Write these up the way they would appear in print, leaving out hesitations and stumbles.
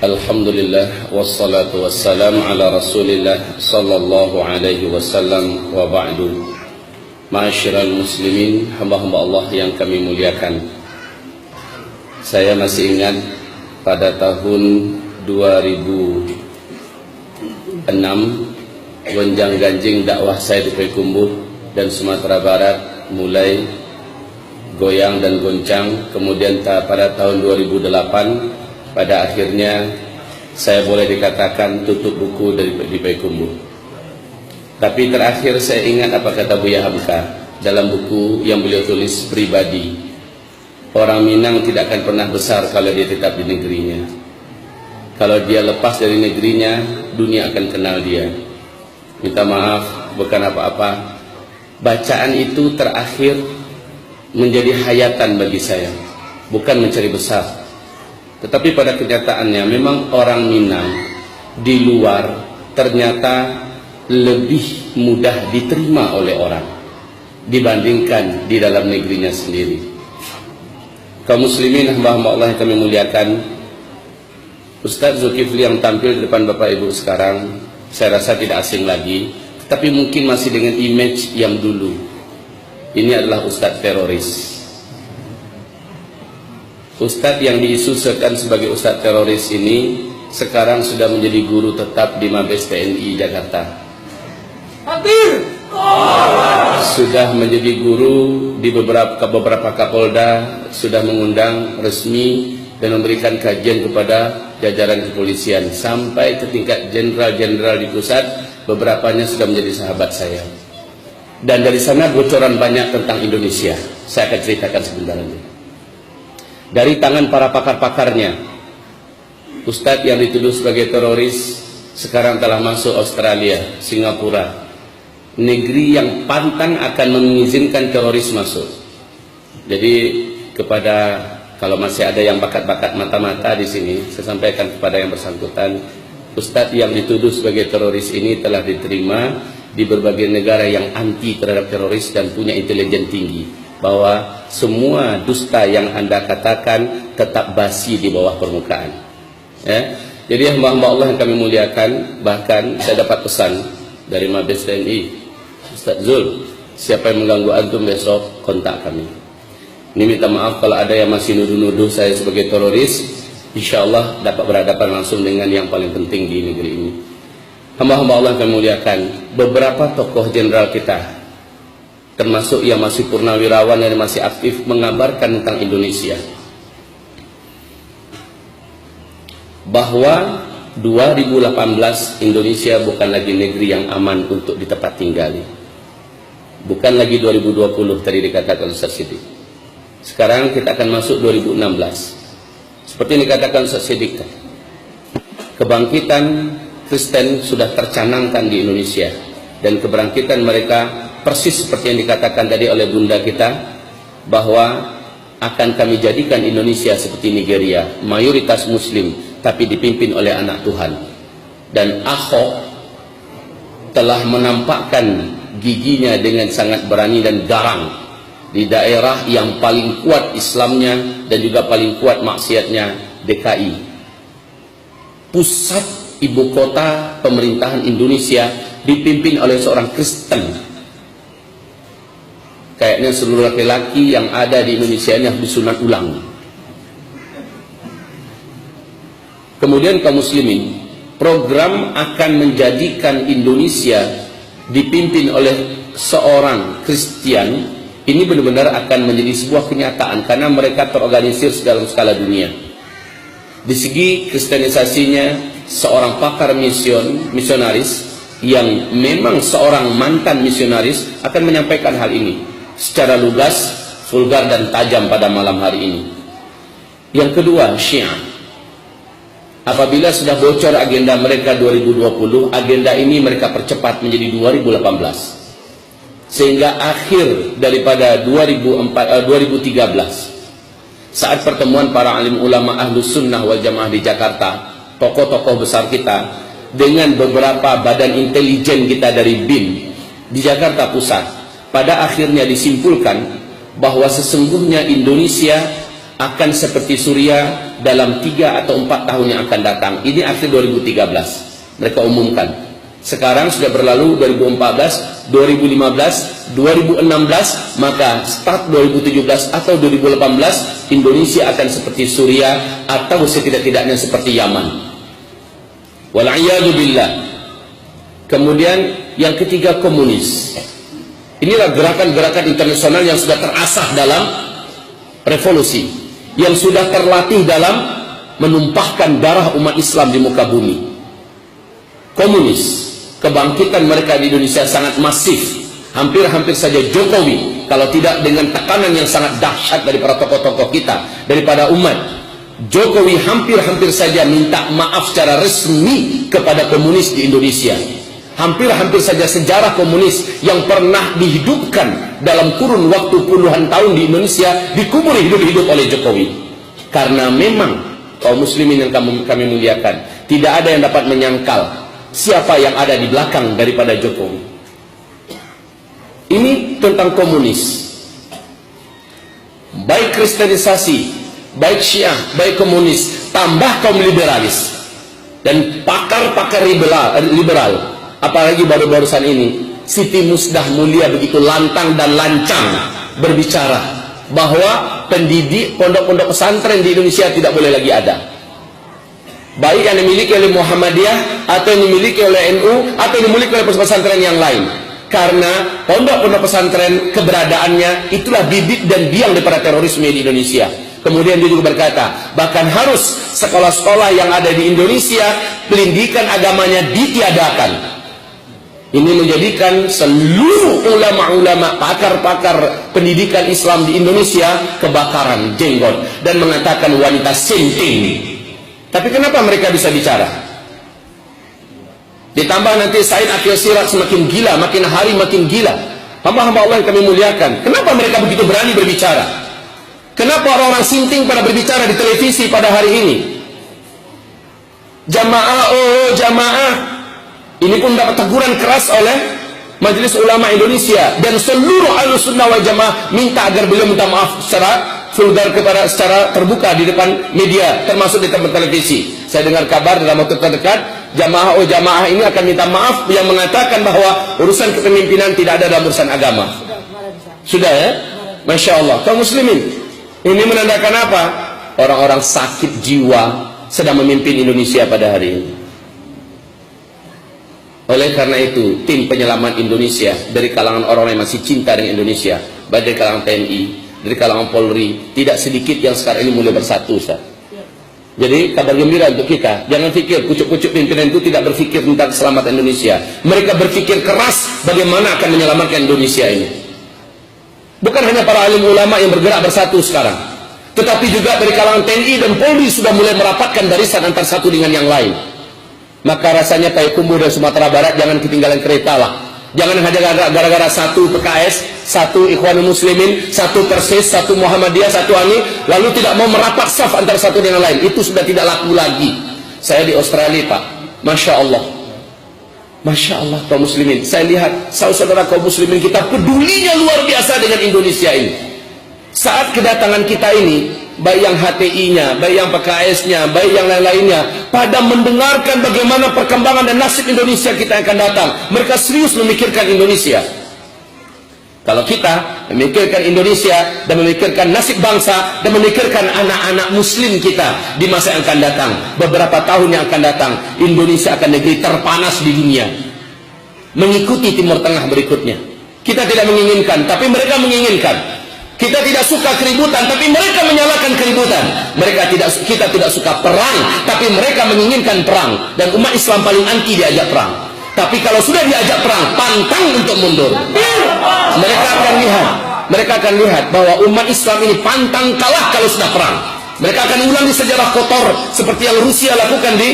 Alhamdulillah wassalatu wassalam ala Rasulillah sallallahu alaihi wasallam wa ba'du. Ma'asyiral muslimin, hamba-hamba Allah yang kami muliakan. Saya masih ingat pada tahun 2006 gonjang-ganjing dakwah saya di Payakumbuh dan Sumatera Barat mulai goyang dan goncang. Kemudian pada tahun 2008 pada akhirnya saya boleh dikatakan tutup buku di Payakumbuh. Tapi terakhir saya ingat apa kata Buya Hamka dalam buku yang beliau tulis pribadi. Orang Minang tidak akan pernah besar kalau dia tetap di negerinya. Kalau dia lepas dari negerinya, dunia akan kenal dia. Minta maaf, bukan apa-apa. Bacaan itu terakhir menjadi hayatan bagi saya, bukan mencari besar. Tetapi pada kenyataannya memang orang Minang di luar ternyata lebih mudah diterima oleh orang dibandingkan di dalam negerinya sendiri. Kaum muslimin, hamba-hamba Allah yang kami muliakan, Ustaz Zulkifli yang tampil di depan Bapak Ibu sekarang saya rasa tidak asing lagi, tapi mungkin masih dengan image yang dulu. Ini adalah Ustaz teroris. Ustadz yang diisukan sebagai Ustadz teroris ini sekarang sudah menjadi guru tetap di Mabes TNI Jakarta. Hadir. Sudah menjadi guru di beberapa Kapolda, sudah mengundang resmi dan memberikan kajian kepada jajaran kepolisian sampai ke tingkat jenderal-jenderal di pusat. Beberapanya sudah menjadi sahabat saya. Dan dari sana bocoran banyak tentang Indonesia. Saya akan ceritakan sebentar lagi. Dari tangan para pakar-pakarnya, Ustadz yang dituduh sebagai teroris sekarang telah masuk Australia, Singapura, negeri yang pantang akan mengizinkan teroris masuk. Jadi kalau masih ada yang bakat-bakat mata-mata di sini, saya sampaikan kepada yang bersangkutan, Ustadz yang dituduh sebagai teroris ini telah diterima di berbagai negara yang anti terhadap teroris dan punya intelijen tinggi, bahwa semua dusta yang Anda katakan tetap basi di bawah permukaan. Jadi hamba-hamba Allah yang kami muliakan, bahkan saya dapat pesan dari Mabes TNI, Ustaz Zul, siapa yang mengganggu antum besok kontak kami. Ini minta maaf kalau ada yang masih nuduh-nuduh saya sebagai teroris. Insya Allah dapat berhadapan langsung dengan yang paling penting di negeri ini. Hamba-hamba Allah yang kami muliakan, beberapa tokoh jenderal kita, termasuk yang masih purnawirawan dan masih aktif, mengabarkan tentang Indonesia bahwa 2018 Indonesia bukan lagi negeri yang aman untuk ditempat tinggali, bukan lagi 2020 tadi dikatakan Ustaz Siddiq. Sekarang kita akan masuk 2016. Seperti yang dikatakan Ustaz Siddiq, kebangkitan Kristen sudah tercanangkan di Indonesia, dan kebangkitan mereka persis seperti yang dikatakan tadi oleh bunda kita, bahwa akan kami jadikan Indonesia seperti Nigeria, mayoritas muslim tapi dipimpin oleh anak Tuhan. Dan Ahok telah menampakkan giginya dengan sangat berani dan garang di daerah yang paling kuat Islamnya dan juga paling kuat maksiatnya, DKI, pusat ibu kota pemerintahan Indonesia, dipimpin oleh seorang Kristen. Kayaknya seluruh laki-laki yang ada di Indonesia ini harus disunat ulang. Kemudian kaum muslimin, program akan menjadikan Indonesia dipimpin oleh seorang Kristen ini benar-benar akan menjadi sebuah kenyataan, karena mereka terorganisir dalam skala dunia. Di segi kristenisasinya, seorang pakar misionaris yang memang seorang mantan misionaris akan menyampaikan hal ini secara lugas, vulgar dan tajam pada malam hari ini. Yang kedua, Syiah. Apabila sudah bocor agenda mereka 2020, agenda ini mereka percepat menjadi 2018. Sehingga akhir daripada 2013, saat pertemuan para alim ulama Ahlus Sunnah wal Jamaah di Jakarta, tokoh-tokoh besar kita dengan beberapa badan intelijen kita dari BIN di Jakarta Pusat, pada akhirnya disimpulkan bahwa sesungguhnya Indonesia akan seperti Suriah dalam 3 atau 4 tahun yang akan datang. Ini akhir 2013 mereka umumkan. Sekarang sudah berlalu 2014, 2015, 2016, maka start 2017 atau 2018 Indonesia akan seperti Suriah atau setidak-tidaknya seperti Yaman. Wal'iyadu billah. Kemudian yang ketiga, komunis. Inilah gerakan-gerakan internasional yang sudah terasah dalam revolusi, yang sudah terlatih dalam menumpahkan darah umat Islam di muka bumi. Komunis, kebangkitan mereka di Indonesia sangat masif. Hampir-hampir saja Jokowi, kalau tidak dengan tekanan yang sangat dahsyat dari para tokoh-tokoh kita, daripada umat, Jokowi hampir-hampir saja minta maaf secara resmi kepada komunis di Indonesia. Hampir-hampir saja sejarah komunis yang pernah dihidupkan dalam kurun waktu puluhan tahun di Indonesia dikubur hidup-hidup oleh Jokowi. Karena memang kaum muslimin yang kami muliakan, tidak ada yang dapat menyangkal siapa yang ada di belakang daripada Jokowi. Ini tentang komunis. Baik kristenisasi, baik Syiah, baik komunis, tambah kaum liberalis dan pakar-pakar liberal. Apalagi baru-barusan ini Siti Musdah Mulia begitu lantang dan lancang berbicara bahwa pendidik pondok-pondok pesantren di Indonesia tidak boleh lagi ada, baik yang dimiliki oleh Muhammadiyah atau yang dimiliki oleh NU atau yang dimiliki oleh pesantren yang lain. Karena pondok-pondok pesantren keberadaannya itulah bibit dan biang daripada terorisme di Indonesia. Kemudian dia juga berkata, bahkan harus sekolah-sekolah yang ada di Indonesia pendidikan agamanya ditiadakan. Ini menjadikan seluruh ulama-ulama, pakar-pakar pendidikan Islam di Indonesia kebakaran jenggot dan mengatakan wanita sinting. Tapi kenapa mereka bisa bicara? Ditambah nanti Said Akhil Siraj semakin gila, makin hari makin gila. Hamba-hamba Allah yang kami muliakan, kenapa mereka begitu berani berbicara? Kenapa orang-orang sinting pada berbicara di televisi pada hari ini? Jamaah, oh jamaah. Ini pun dapat teguran keras oleh Majelis Ulama Indonesia, dan seluruh Ahlussunnah wal Jamaah minta agar beliau minta maaf secara vulgar secara terbuka di depan media, termasuk di tempat televisi. Saya dengar kabar dalam waktu terdekat jamaah jamaah ini akan minta maaf yang mengatakan bahwa urusan kepemimpinan tidak ada dalam urusan agama. Sudah ya? Masya Allah. Kaum muslimin, ini menandakan apa? Orang-orang sakit jiwa sedang memimpin Indonesia pada hari ini. Oleh karena itu, tim penyelamat Indonesia dari kalangan orang yang masih cinta dengan Indonesia, baik dari kalangan TNI, dari kalangan Polri, tidak sedikit yang sekarang ini mulai bersatu, Ustaz. Jadi kabar gembira untuk kita. Jangan pikir pucuk-pucuk pimpinan itu tidak berpikir tentang keselamatan Indonesia. Mereka berpikir keras bagaimana akan menyelamatkan Indonesia ini. Bukan hanya para alim ulama yang bergerak bersatu sekarang, tetapi juga dari kalangan TNI dan Polri sudah mulai merapatkan barisan antar satu dengan yang lain. Maka rasanya Payakumbuh dan Sumatera Barat jangan ketinggalan kereta lah. Jangan hanya gara-gara satu PKS, satu Ikhwanul Muslimin, satu Persis, satu Muhammadiyah, satu ANI, lalu tidak mau merapat saf antara satu dengan lain. Itu sudah tidak laku lagi. Saya di Australia, Pak, Masya Allah, Masya Allah kaum muslimin. Saya lihat saudara-saudara kaum muslimin kita pedulinya luar biasa dengan Indonesia ini. Saat kedatangan kita ini, baik yang HTI-nya, baik yang PKS-nya, baik yang lain-lainnya, pada mendengarkan bagaimana perkembangan dan nasib Indonesia kita yang akan datang, mereka serius memikirkan Indonesia. Kalau kita memikirkan Indonesia dan memikirkan nasib bangsa dan memikirkan anak-anak muslim kita di masa yang akan datang, beberapa tahun yang akan datang, Indonesia akan negeri terpanas di dunia, mengikuti Timur Tengah berikutnya. Kita tidak menginginkan, tapi mereka menginginkan. Kita tidak suka keributan, tapi mereka menyalakan keributan. Kita tidak suka perang, tapi mereka menginginkan perang. Dan umat Islam paling anti diajak perang. Tapi kalau sudah diajak perang, pantang untuk mundur. Mereka akan lihat bahwa umat Islam ini pantang kalah kalau sudah perang. Mereka akan ulangi sejarah kotor seperti yang Rusia lakukan di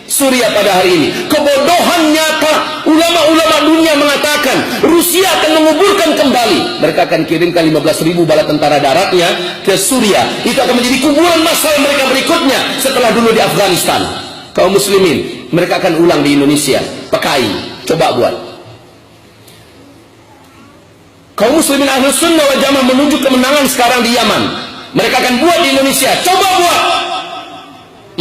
Suriah pada hari ini. Kebodohan nyata. Ulama-ulama dunia mengatakan Rusia akan menguburkan kembali. Mereka akan kirimkan 15.000 bala tentara daratnya ke Suriah. Itu akan menjadi kuburan massal mereka berikutnya setelah dulu di Afghanistan. Kaum muslimin, mereka akan ulang di Indonesia. PKI, coba buat. Kaum muslimin Ahlus Sunnah wal Jamaah menuju kemenangan sekarang di Yaman. Mereka akan buat di Indonesia. Coba buat.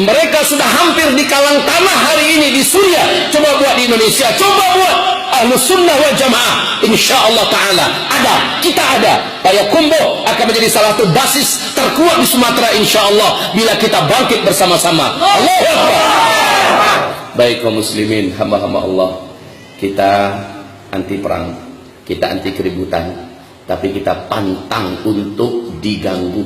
Mereka sudah hampir di kalang tanah hari ini di Suriah. Coba buat di Indonesia. Coba buat. Ahlus Sunnah wal Jamaah. InsyaAllah ta'ala. Ada. Kita ada. Payakumbuh akan menjadi salah satu basis terkuat di Sumatera insyaAllah. Bila kita bangkit bersama-sama. Allahu Akbar. Baik kaum muslimin, hamba-hamba Allah. Kita anti perang. Kita anti keributan. Tapi kita pantang untuk diganggu.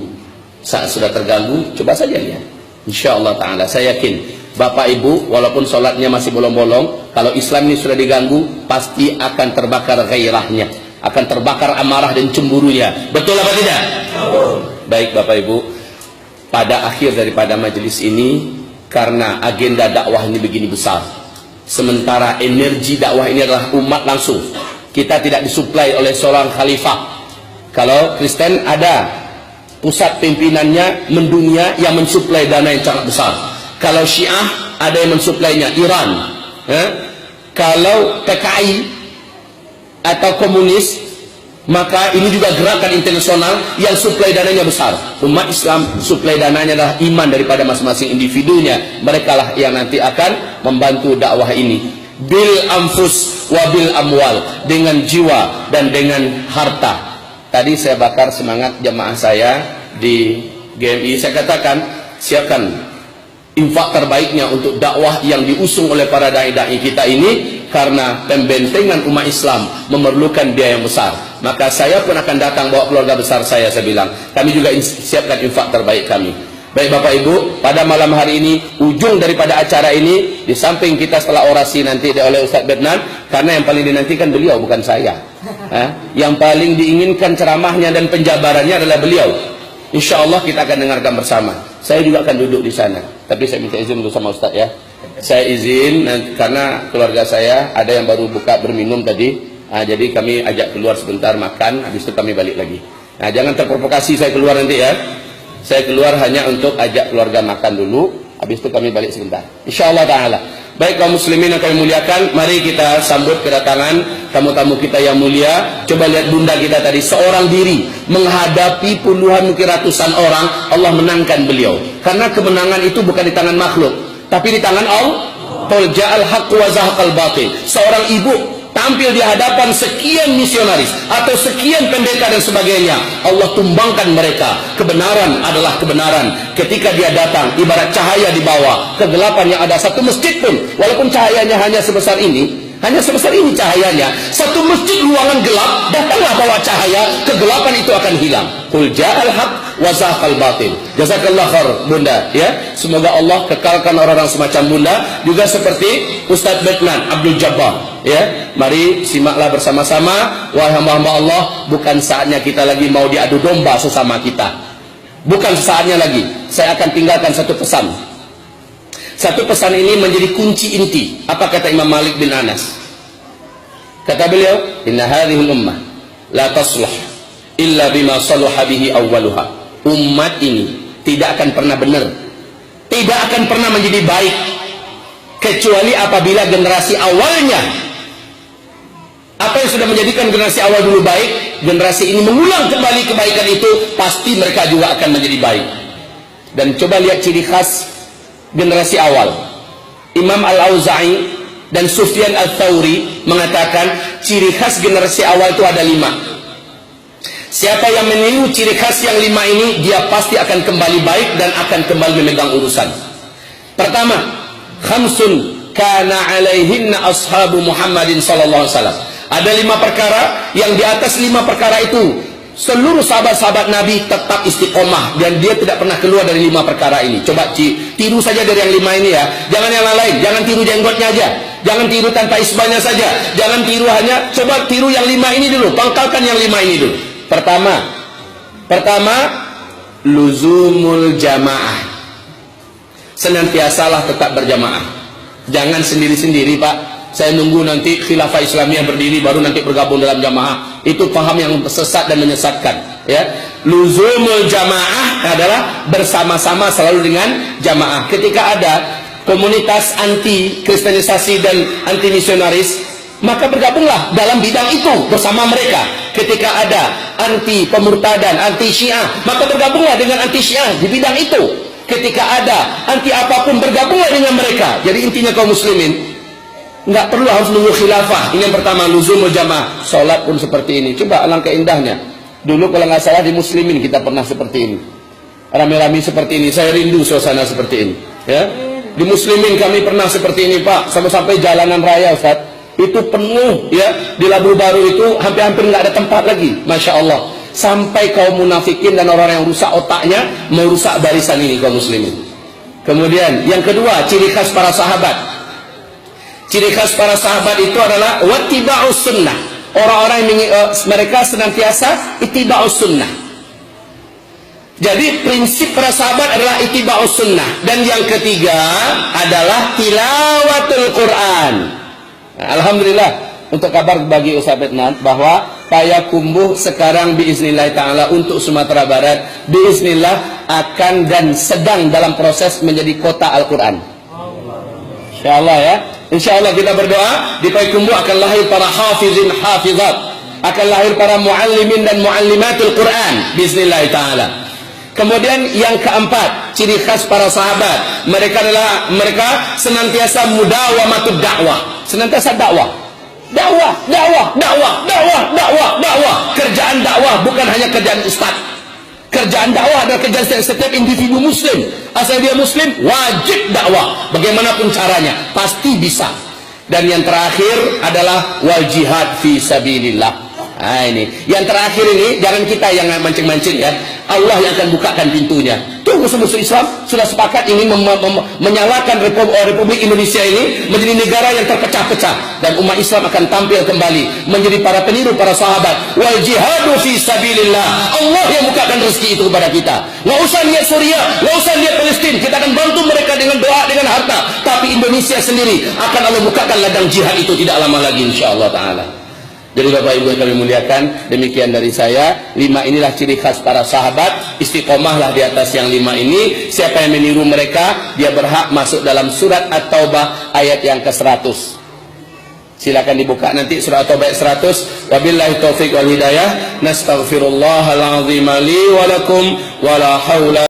Saat sudah terganggu, coba saja lihat. InsyaAllah ta'ala, saya yakin Bapak Ibu, walaupun sholatnya masih bolong-bolong, kalau Islam ini sudah diganggu, pasti akan terbakar gairahnya, akan terbakar amarah dan cemburunya. Betul apa tidak? Baik Bapak Ibu, pada akhir daripada majelis ini, karena agenda dakwah ini begini besar, sementara energi dakwah ini adalah umat langsung, kita tidak disuplai oleh seorang khalifah. Kalau Kristen ada pusat pimpinannya mendunia yang mensuplai dana yang sangat besar. Kalau Syiah ada yang mensuplainya, Iran. Kalau PKI atau komunis, maka ini juga gerakan internasional yang suplai dananya besar. Umat Islam suplai dananya adalah iman daripada masing-masing individunya. Mereka lah yang nanti akan membantu dakwah ini. Bil anfus wa bil amwal, dengan jiwa dan dengan harta. Tadi saya bakar semangat jamaah saya di GMI. Saya katakan, siapkan infak terbaiknya untuk dakwah yang diusung oleh para dai-dai kita ini, karena pembentengan umat Islam memerlukan biaya yang besar. Maka saya pun akan datang bawa keluarga besar saya bilang, kami juga siapkan infak terbaik kami. Baik Bapak Ibu, pada malam hari ini, ujung daripada acara ini, di samping kita setelah orasi nanti oleh Ustaz Bednan, karena yang paling dinantikan beliau, bukan saya. Yang paling diinginkan ceramahnya dan penjabarannya adalah beliau. Insya Allah kita akan dengarkan bersama. Saya juga akan duduk di sana. Tapi saya minta izin dulu sama Ustaz ya. Saya izin karena keluarga saya ada yang baru buka berminum tadi. Jadi kami ajak keluar sebentar makan, habis itu kami balik lagi. Nah, jangan terprovokasi saya keluar nanti ya. Saya keluar hanya untuk ajak keluarga makan dulu, habis itu kami balik sebentar. InsyaAllah ta'ala. Baik kaum muslimin yang kami muliakan, mari kita sambut kedatangan tamu-tamu kita yang mulia. Coba lihat bunda kita tadi, seorang diri menghadapi puluhan mungkin ratusan orang, Allah menangkan beliau. Karena kemenangan itu bukan di tangan makhluk, tapi di tangan Allah. Qul ja'al haqq wa zahaqal batil. Seorang ibu tampil di hadapan sekian misionaris atau sekian pendeta dan sebagainya, Allah tumbangkan mereka. Kebenaran adalah kebenaran. Ketika dia datang, ibarat cahaya di bawah kegelapan yang ada. Satu masjid pun, walaupun cahayanya hanya sebesar ini cahayanya, satu masjid ruangan gelap, datanglah bawa cahaya, kegelapan itu akan hilang. Qul ja'al haq wa zahaqal batil. Jazakallah khair bunda ya. Semoga Allah kekalkan orang-orang semacam bunda, juga seperti Ustaz Bednan Abdul Jabbar ya. Mari simaklah bersama-sama, wahai hamba-hamba Allah, bukan saatnya kita lagi mau diadu domba sesama kita. Bukan saatnya lagi. Saya akan tinggalkan satu pesan. Satu pesan ini menjadi kunci inti. Apa kata Imam Malik bin Anas? Kata beliau, inna hadhil ummah la tasluh illa bima saluha bihi awwaluha. Umat ini tidak akan pernah benar, tidak akan pernah menjadi baik, kecuali apabila generasi awalnya, apa yang sudah menjadikan generasi awal dulu baik, generasi ini mengulang kembali kebaikan itu, pasti mereka juga akan menjadi baik. Dan coba lihat ciri khas generasi awal. Imam Al-Auza'i dan Sufyan Al-Thawri mengatakan ciri khas generasi awal itu ada 5. Siapa yang meniru ciri khas yang 5 ini, dia pasti akan kembali baik dan akan kembali memegang urusan. Pertama, khamsun kana alaihinna ashabu Muhammadin sallallahu alaihi wasallam. Ada 5 perkara yang di atas 5 perkara itu seluruh sahabat-sahabat Nabi tetap istiqomah dan dia tidak pernah keluar dari 5 perkara ini. Coba tiru saja dari yang 5 ini ya. Jangan yang lain, jangan tiru jenggotnya aja. Jangan tiru tanpa isbahnya saja. Jangan tiru hanya, coba tiru yang 5 ini dulu. Pangkalkan yang 5 ini dulu. Pertama, luzumul jamaah. Senantiasalah tetap berjamaah. Jangan sendiri-sendiri, Pak. Saya nunggu nanti khilafah Islamiyah berdiri baru nanti bergabung dalam jamaah. Itu paham yang sesat dan menyesatkan ya. Luzumul jamaah adalah bersama-sama selalu dengan jamaah. Ketika ada komunitas anti kristenisasi dan anti misionaris, maka bergabunglah dalam bidang itu bersama mereka. Ketika ada anti pemurtadan, anti Syiah, maka bergabunglah dengan anti Syiah di bidang itu. Ketika ada anti apapun, bergabunglah dengan mereka. Jadi intinya kaum muslimin, nggak perlu harus nunggu khilafah. Ini yang pertama, luzumul jamaah. Sholat pun seperti ini. Coba alangkah indahnya. Dulu kalau nggak salah di muslimin kita pernah seperti ini. Rame-rame seperti ini. Saya rindu suasana seperti ini. Ya, di muslimin kami pernah seperti ini, Pak. Sampai jalanan raya, Ustaz, itu penuh, ya. Di Labu Baru itu hampir-hampir nggak ada tempat lagi. Masya Allah. Sampai kaum munafikin dan orang yang rusak otaknya merusak barisan ini kaum muslimin. Kemudian yang kedua, ciri khas para sahabat. Ciri khas para sahabat itu adalah wattiba'us sunnah. Orang-orang yang mereka senantiasa ittiba'us sunnah. Jadi prinsip para sahabat adalah ittiba'us sunnah. Dan yang ketiga adalah tilawatul Quran. Nah, alhamdulillah, untuk kabar bagi Ustaz Betnan bahwa Payakumbuh sekarang biiznillah ta'ala untuk Sumatera Barat biiznillah akan dan sedang dalam proses menjadi kota Al-Quran. InsyaAllah, ya. InsyaAllah kita berdoa di Payakumbuh akan lahir para hafizin hafizat, akan lahir para muallimin dan muallimatul Quran biiznillah ta'ala. Kemudian yang keempat, ciri khas para sahabat, mereka senantiasa mudawamatud dakwah, senantiasa dakwah. Dakwah. Kerjaan dakwah bukan hanya kerjaan ustaz. Kerjaan dakwah adalah kerjaan setiap individu muslim. Asal dia muslim, wajib dakwah. Bagaimanapun caranya, pasti bisa. Dan yang terakhir adalah wal jihad fi sabilillah. Nah ini, yang terakhir ini jangan kita yang mancing-mancing, ya. Allah yang akan bukakan pintunya. Tuh musuh-musuh Islam sudah sepakat ini menyalakan Republik Indonesia ini menjadi negara yang terpecah-pecah, dan umat Islam akan tampil kembali menjadi para peniru para sahabat. Wal jihadu fi sabilillah. Allah yang bukakan rezeki itu kepada kita. Nggak usah lihat Suriah, nggak usah lihat Palestina. Kita akan bantu mereka dengan doa, dengan harta. Tapi Indonesia sendiri akan Allah bukakan ladang jihad itu tidak lama lagi, insyaallah taala. Jadi Bapak Ibu yang kami muliakan, demikian dari saya. 5 inilah ciri khas para sahabat. Istiqomahlah di atas yang 5 ini. Siapa yang meniru mereka, dia berhak masuk dalam surat At-Taubah ayat yang ke-100. Silakan dibuka nanti surat At-Taubah ayat 100. Wabillahi taufiq wal hidayah. Nastaghfirullahal azim li wa lakum wa la haula